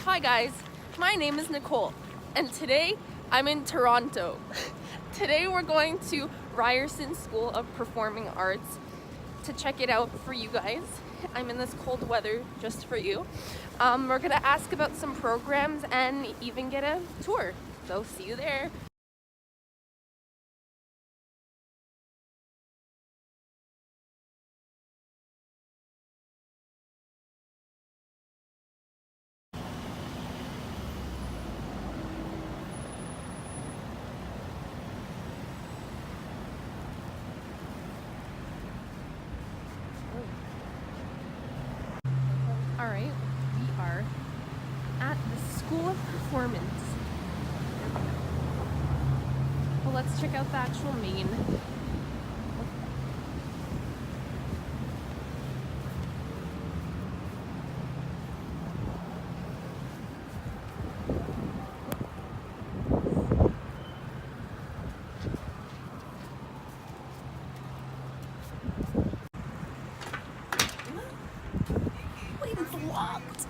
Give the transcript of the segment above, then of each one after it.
Hi guys, my name is Nicole, and today I'm in Toronto. Today we're going to Ryerson School of Performing Arts to check it out for you guys. I'm in this cold weather just for you. We're gonna ask about some programs and even get a tour. So see you there. All right, we are at the School of Performance. Well, let's check out the actual main. Wait, it's locked.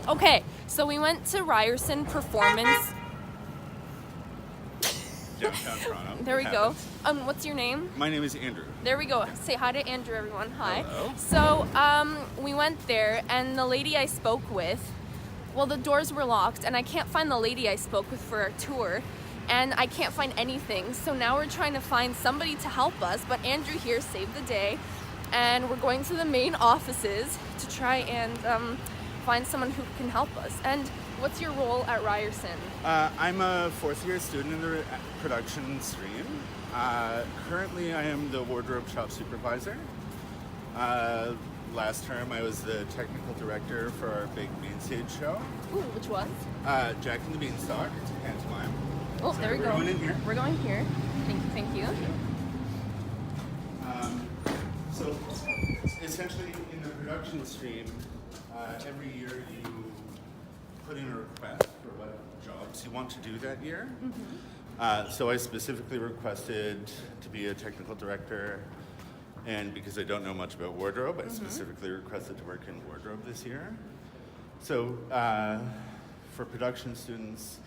Okay, so we went to Ryerson Performance. Downtown Toronto. There we go. What's your name? My name is Andrew. There we go. Say hi to Andrew, everyone. Hi. Hello. So, we went there, and the lady I spoke with, well, the doors were locked, and I can't find the lady I spoke with for our tour, and I can't find anything. So now we're trying to find somebody to help us, but Andrew here saved the day, and we're going to the main offices to try and find someone who can help us. And what's your role at Ryerson? I'm a fourth-year student in the production stream. Currently, I am the wardrobe shop supervisor. Last term, I was the technical director for our big main stage show. Ooh, which was? Jack and the Beanstalk. It's a pantomime. Oh, So there we we're go. going in here. We're going here. Thank you. So essentially, in the production stream, every year you put in a request for what jobs you want to do that year. So I specifically requested to be a technical director, and because I don't know much about wardrobe, I specifically requested to work in wardrobe this year. So for production students,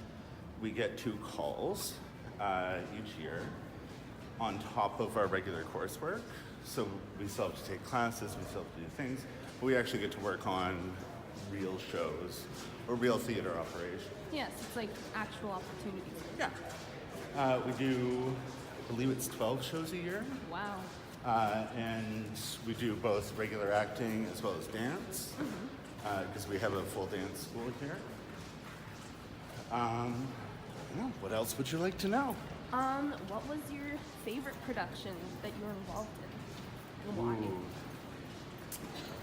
we get 2 calls each year on top of our regular coursework. So we still have to take classes, we still have to do things, but we actually get to work on real shows or real theater operations. Yes, it's like actual opportunities. Yeah. We do, I believe it's 12 shows a year. Wow. And we do both regular acting as well as dance, because we have a full dance school here. What else would you like to know? What was your favorite production that you were involved in? And why? Ooh,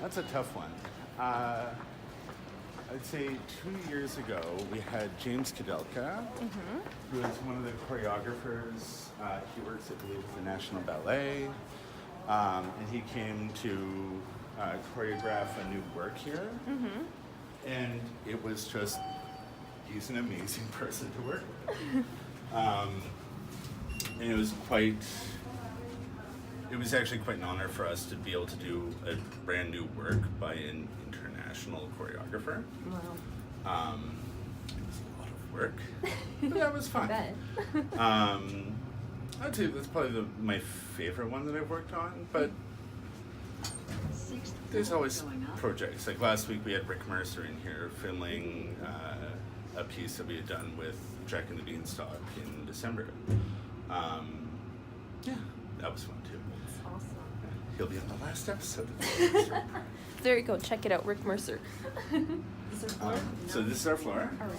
that's a tough one. I'd say 2 years ago, we had James Kudelka, who is one of the choreographers. He works, I believe, at the National Ballet. And he came to choreograph a new work here. And it was just, he's an amazing person to work with. And it was actually quite an honor for us to be able to do a brand new work by an international choreographer. Wow. It was a lot of work, but that was fun. Bet. I'd say that's probably my favorite one that I've worked on, but there's always projects. Like last week we had Rick Mercer in here filming a piece that we had done with Jack and the Beanstalk in December. Yeah, that was fun too. That's awesome. He'll be on the last episode. There you go. Check it out, Rick Mercer. So this is our floor. All right.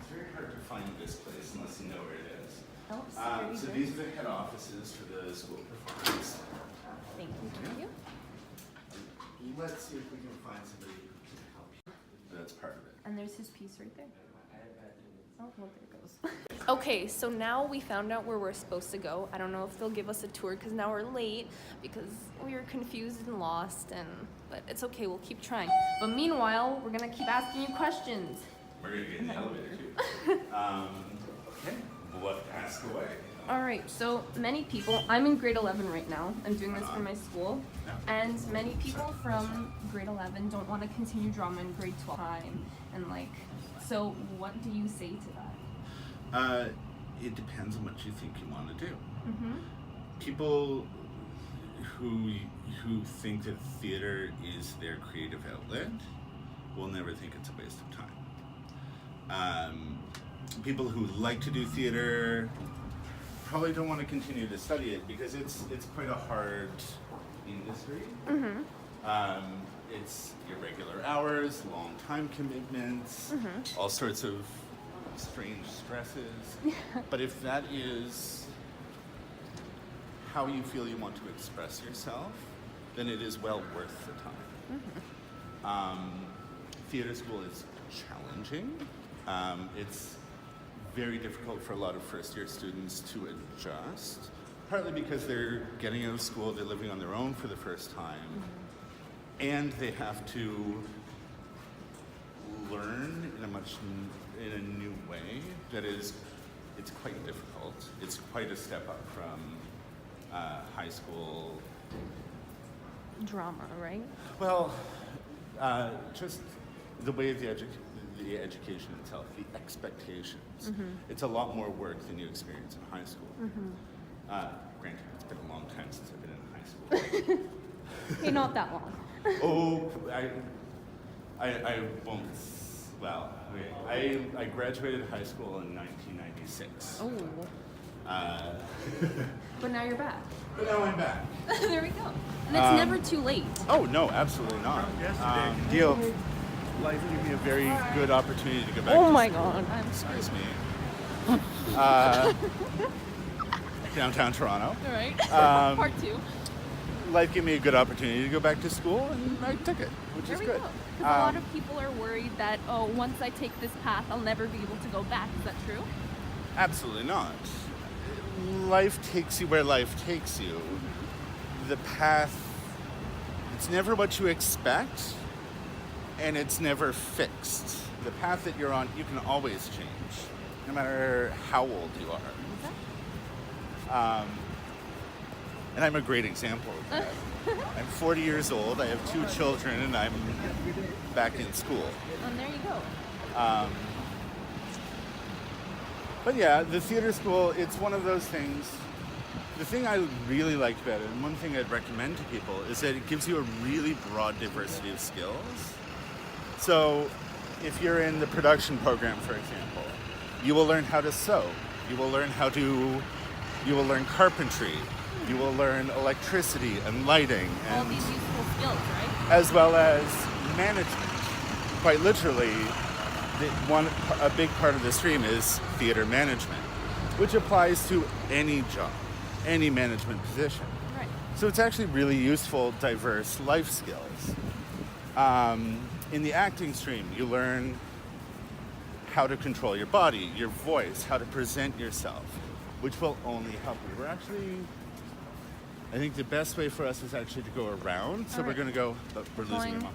It's very hard to find this place unless you know where it is. Oh, So these are the head offices for the school performance. Thank you. Let's see if we can find somebody who can help you. That's part of it. And there's his piece right there. Oh, well, there it goes. Okay, so now we found out where we're supposed to go. I don't know if they'll give us a tour because now we're late because we were confused and lost, but it's okay, we'll keep trying. But meanwhile, we're gonna keep asking you questions. We're gonna get in the elevator too. Okay. What? Ask away. All right, so many people, I'm in grade 11 right now. I'm doing this for my school. Yeah. And many people from grade 11 don't want to continue drama in grade 12 time. And so what do you say to that? It depends on what you think you want to do. People who think that theater is their creative outlet will never think it's a waste of time. People who like to do theater probably don't want to continue to study it because it's quite a hard industry. It's irregular hours, long time commitments, all sorts of strange stresses. But if that is how you feel you want to express yourself, then it is well worth the time. Theater school is challenging. It's very difficult for a lot of first-year students to adjust, partly because they're getting out of school, they're living on their own for the first time, and they have to learn in a new way that it's quite difficult. It's quite a step up from high school Drama, right? Well, just the way the education itself, the expectations. It's a lot more work than you experience in high school. Granted, it's been a long time since I've been in high school. Hey, not that long. Oh, I won't. Well, I graduated high school in 1996. Oh. But now you're back. But now I'm back. There we go. And it's never too late. Oh no, absolutely not. Deal. Life gave me a very good opportunity to go back. Oh to my school. God. Excuse me. Downtown Toronto. All right. Part 2. Life gave me a good opportunity to go back to school, and I took it, which There is we good. go. Because a lot of people are worried that, once I take this path, I'll never be able to go back. Is that true? Absolutely not. Life takes you where life takes you. The path, it's never what you expect, and it's never fixed. The path that you're on, you can always change, no matter how old you are. And I'm a great example of that. I'm 40 years old, I have 2 children, and I'm back in school. And there you go. But yeah, the theater school, it's one of those things. The thing I really like about it, and one thing I'd recommend to people, is that it gives you a really broad diversity of skills. So if you're in the production program, for example, you will learn how to sew. You will learn carpentry. You will learn electricity and lighting. All And these useful skills, right? as well as management. Quite literally, a big part of the stream is theater management, which applies to any job, any management position. Right. So it's actually really useful, diverse life skills. In the acting stream, you learn how to control your body, your voice, how to present yourself, which will only help you. I think the best way for us is actually to go around. So All we're right. going to go, but we're losing your mom.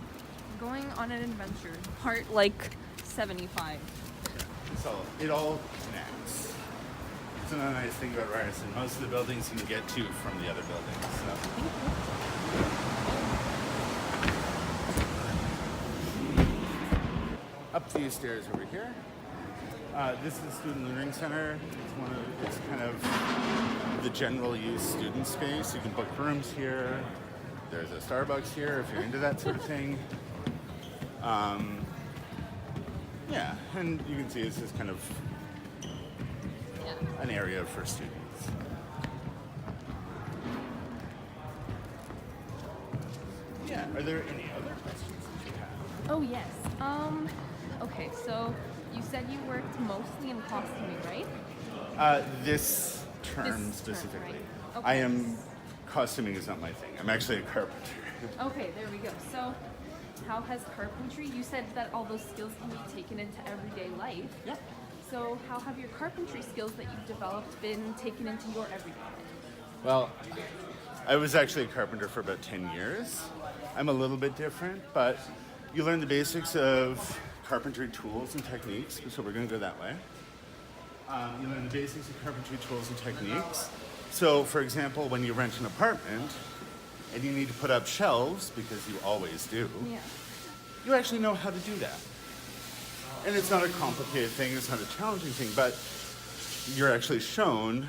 Going on an adventure. Part 75. So it all connects. It's another nice thing about Ryerson. Most of the buildings you can get to from the other buildings. So. Up these stairs over here. This is the Student Learning Center. It's kind of the general use student space. You can book rooms here. There's a Starbucks here if you're into that sort of thing. Yeah, and you can see this is kind of an area for students. Yeah, are there any other questions that you have? Oh, yes. Okay, so you said you worked mostly in costuming, right? This term This specifically. term, right. I Okay. am, costuming is not my thing. I'm actually a carpenter. Okay, there we go. So, how has carpentry, you said that all those skills can be taken into everyday life. Yeah. So how have your carpentry skills that you've developed been taken into your everyday life? Well, I was actually a carpenter for about 10 years. I'm a little bit different, but you learn the basics of carpentry tools and techniques, so we're going to go that way. You learn the basics of carpentry tools and techniques. So, for example, when you rent an apartment and you need to put up shelves, because you always do, Yeah. you actually know how to do that. And it's not a complicated thing, it's not a challenging thing, but you're actually shown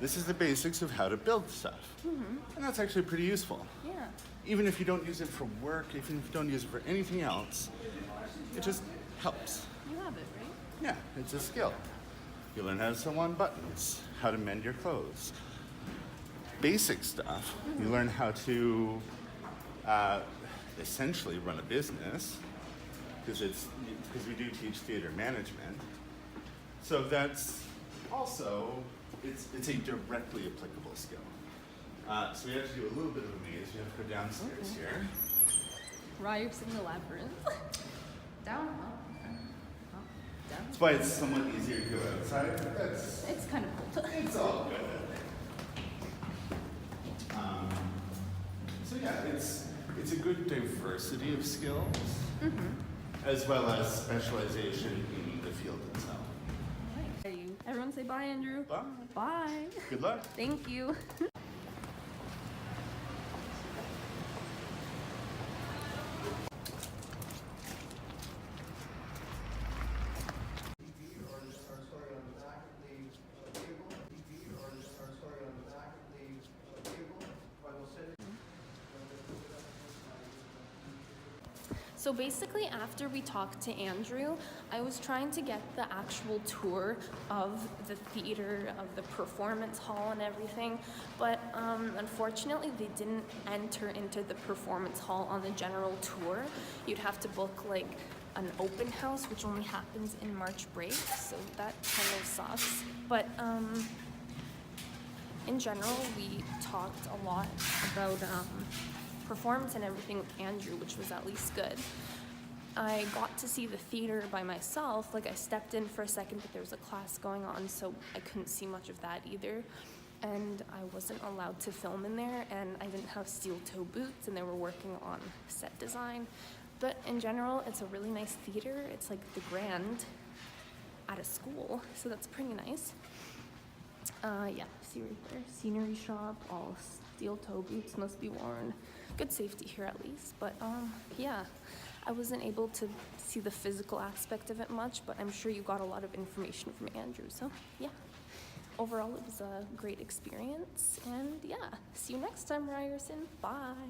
this is the basics of how to build stuff. And that's actually pretty useful. Yeah. Even if you don't use it for work, even if you don't use it for anything else, it just helps. You have it, right? Yeah, it's a skill. You learn how to sew on buttons, how to mend your clothes. Basic stuff. You learn how to essentially run a business, because we do teach theater management. So that's also it's a directly applicable skill. So we have to do a little bit of a maze. We have to go downstairs here. Ryerson the Labyrinth. Down, up, down. That's why it's somewhat easier to go outside. That's It's kind of cool. it's all good. So yeah, it's a good diversity of skills, as well as specialization in the field itself. Everyone say bye, Andrew. Bye. Bye. Good luck. Thank you. So basically, after we talked to Andrew, I was trying to get the actual tour of the theater, of the performance hall and everything, but unfortunately they didn't enter into the performance hall on the general tour. You'd have to book like an open house, which only happens in March break, so that kind of sucks. But in general, we talked a lot about performance and everything with Andrew, which was at least good. I got to see the theater by myself. Like, I stepped in for a second, but there was a class going on, so I couldn't see much of that either. And I wasn't allowed to film in there, and I didn't have steel toe boots, and they were working on set design. But in general, it's a really nice theater. It's like the Grand at a school, so that's pretty nice. Yeah, see right there, scenery shop, all steel toe boots must be worn. Good safety here at least, but yeah, I wasn't able to see the physical aspect of it much, but I'm sure you got a lot of information from Andrew, so yeah. Overall, it was a great experience, and yeah, see you next time, Ryerson. Bye.